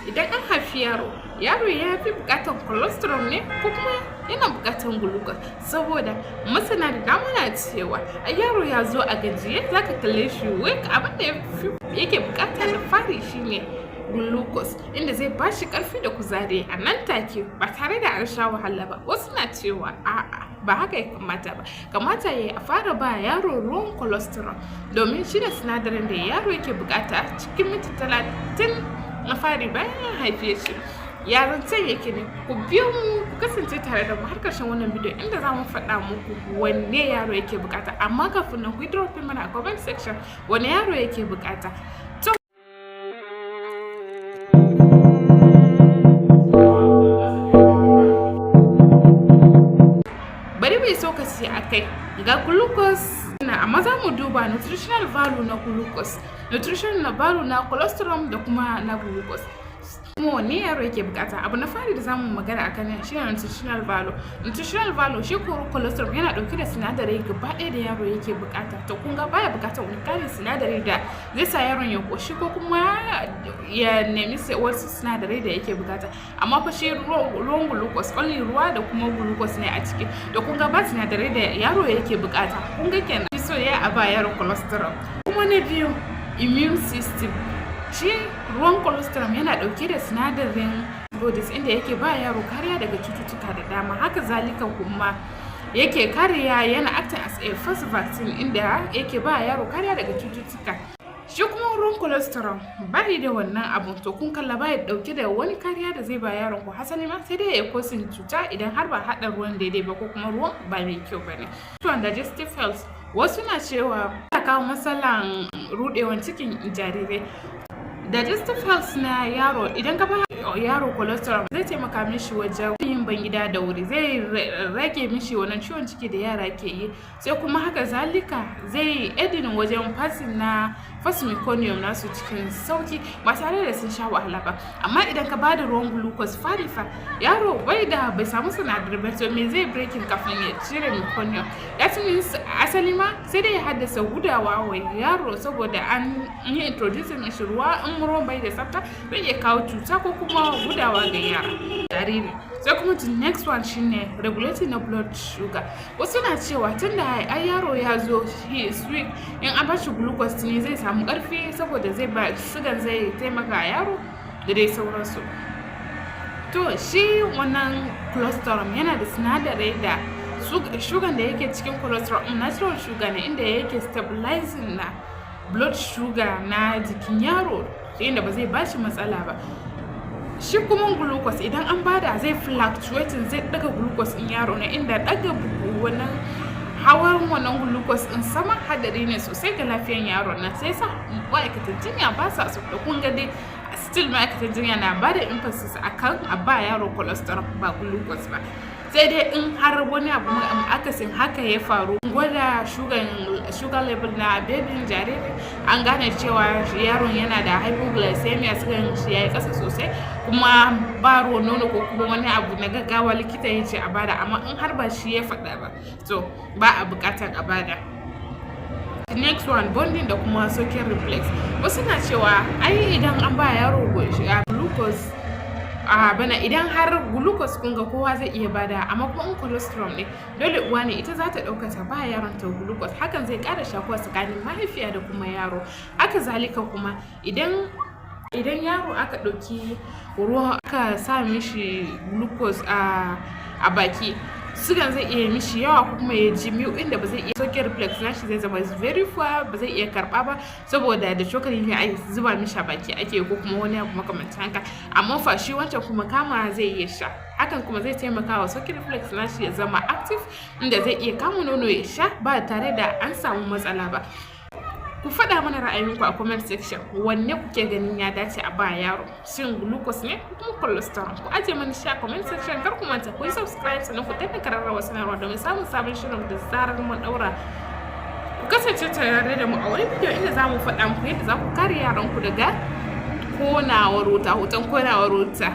idan an haifi yaro ya fi bukatar colostrum ne ko kuma yana bukatar glucose, saboda masana da dama na cewa a yaro ya zo a gajiye zaka kalle shi abin da yake bukata da fari shine glucose, inda zai bashi karfi da kuzari a nan take ba tare da an sha wahala ba. Wasu na cewa a'a ba haka ya kamata ya fara ba yaro ruwan colostrum, domin shi ne sinadarin da yaro yake bukata cikin minti 30 na fari bayan ya haife shi. Yaron can yake ne, ku biyo mu ku kasance tare da mu har karshen wannan bidiyo inda za mu faɗa muku wanne yaro yake bukata, amma kafin nan ku drop mana a comment section wanne yaro yake bukata. Bari mai sokaci a kai ga glucose amma za mu duba nutritional value na glucose, nutritional value na colostrum da kuma na glucose. Kuma wanne yaro yake bukata? Abu na fari da zamu magana akan shi ne nutritional value. Nutritional value shi ko colostrum yana dauke da sinadarai gaba ɗaya da yaro yake bukata. To kun ga baya bukatar wani ƙarin sinadari da zai sa yaron ya koshi ko kuma ya nemi wasu sinadarai da yake bukata. Amma fa shi ruwan glucose, only ruwa da kuma glucose ne a ciki. To kun ga ba sinadarai da yaro yake bukata. Kun ga kenan so ya a ba yaro colostrum. Kuma na biyu, immune system. Shi ruwan colostrum yana dauke da sinadarin bodies inda yake ba yaro kariya daga cututtuka da dama. Haka zalika kuma yake kariya, yana acting as a first vaccine inda yake ba yaro kariya daga cututtuka. Shi kuma ruwan colostrum bai da wannan abun, to kun kalla bai dauke da wani kariya da zai ba yaron ku, hasali ma sai dai ya kosin cuta idan har ba hada ruwan daidai ba ko kuma ruwan ba mai kyau bane. To digestive health, wasu na cewa ta kawo matsalan rudewan cikin jarirai. Digestive health na yaro, idan ka ba yaro colostrum zai taimaka mishi wajen yin bangida da wuri, zai rage mishi wannan ciwon ciki da yara ke yi, sai kuma haka zalika zai edin wajen passing na first meconium nasu cikin sauki ba tare da sun sha wahala ba. Amma idan ka bada ruwan glucose fari fa yaro bai samu sinadarai ba, to me zai breaking kafin ya cire meconium? That means asali ma sai dai ya haddasa gudawa wa yaro, saboda an yi introducing mishi ruwa, in ruwan bai da tsafta zai iya kawo cuta ko kuma gudawa ga yara jariri. Sai kuma the next one shine regulating na blood sugar. Wasu na cewa tunda ai yaro ya zo he is weak, in an bashi glucose ne zai samu karfi, saboda zai ba sugar zai taimaka yaro da dai sauransu. To shi wannan colostrum yana da sinadarai da sugar da yake cikin colostrum natural sugar ne, inda yake stabilizing na blood sugar na jikin yaro inda ba zai bashi matsala ba. Shi kuma glucose idan an bada zai fluctuating, zai daga glucose in yaro ne, inda daga wannan hawan wannan glucose in sama hadari ne sosai ga lafiyar yaro na. Sai sa ma'aikatan jinya ba sa so, da kun ga dai still ma'aikatan jinya na bada emphasis akan a ba yaro colostrum ba glucose ba. Sai dai in har wani abu akasin haka ya faru, gwada sugar level na baby jariri, an gane cewa yaron yana da hypoglycemia, sugan shi yayi kasa sosai, kuma ba ruwan nono ko kuma wani abu na gaggawa likita ya ce a bada. Amma in har ba shi ya faɗa ba, to ba a buƙatar a bada. The next one, bonding da kuma sucking reflex. Wasu na cewa ai idan an ba yaro glucose bana, idan har glucose kun ga kowa zai iya bada, amma kuma in colostrum ne dole uwa ne ita za ta dauka ta ba yaron ta glucose. Hakan zai ƙara shakuwa tsakanin mahaifiya da kuma yaro. Haka zalika kuma idan yaro aka ɗauki ruwa aka sa mishi glucose a baki, sugan zai iya mishi yawa ko kuma ya ji miyu, inda ba zai iya soke reflex nashi zai zama very far, ba zai iya karba ba, saboda da cokali ne ai zuba mishi a baki ake ko kuma wani abu makamancin haka. Amma fa shi wancan kuma kama zai iya sha, hakan kuma zai taimaka wa soke reflex nashi ya zama active, inda zai iya kama nono ya sha ba tare da an samu matsala ba. Ku faɗa mana ra'ayinku a comment section, wanne kuke ganin ya dace a ba yaro, shin glucose ne ko kuma colostrum? Ku aje mana shi a comment section, kar ku manta ku yi subscribe sannan ku danna kararrawa sanarwa domin samun sabon shirin da zarar mun daura. Ku kasance tare da mu a wani bidiyo inda za mu faɗa muku yadda za ku kare yaranku daga konawar wuta, hoton konawar wuta.